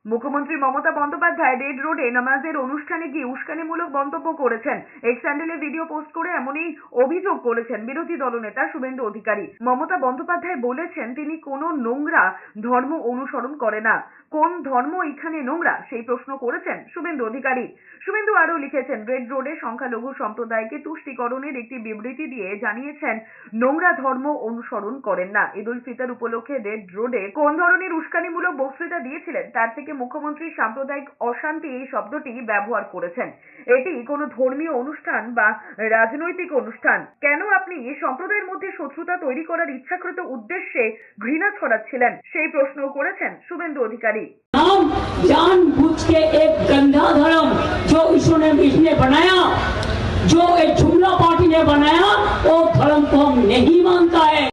মুখ্যমন্ত্রী মমতা বন্দ্যোপাধ্যায় রেড রোডে নামাজের অনুষ্ঠানে গিয়ে উস্কানিমূলক মন্তব্য করেছেন। এক্স হ্যান্ডেলে ভিডিও পোস্ট করে এমনই অভিযোগ করেছেন বিরোধী দলনেতা শুভেন্দু অধিকারী। মমতা বন্দ্যোপাধ্যায় বলেছেন তিনি কোনো নোংরা ধর্ম অনুসরণ করে না। কোন ধর্ম এখানে নোংরা সেই প্রশ্ন করেছেন শুভেন্দু অধিকারী। শুভেন্দু আরো লিখেছেন, রেড রোডে সংখ্যালঘু সম্প্রদায়কে তুষ্টিকরণের একটি বিবৃতি দিয়ে জানিয়েছেন নোংরা ধর্ম অনুসরণ করেন না। ঈদ উল ফিতর উপলক্ষে রেড রোডে কোন ধরনের উস্কানিমূলক বক্তৃতা দিয়েছিলেন তার থেকে মুখ্যমন্ত্রী সাম্প্রদায়িক অশান্তি এই শব্দটি ব্যবহার করেছেন। এটি কোনো ধর্মীয় অনুষ্ঠান বা রাজনৈতিক অনুষ্ঠান। কেন আপনি সম্প্রদায়ের মধ্যে শত্রুতা তৈরি করার ইচ্ছাকৃত উদ্দেশ্যে ঘৃণা ছড়াচ্ছিলেন সেই প্রশ্ন করেছেন শুভেন্দু অধিকারী। हम जानबूझ के एक गंदा धर्म जो इसने बनाया, जो एक जुमला पार्टी ने बनाया, वो धर्म को हम नहीं मानता है।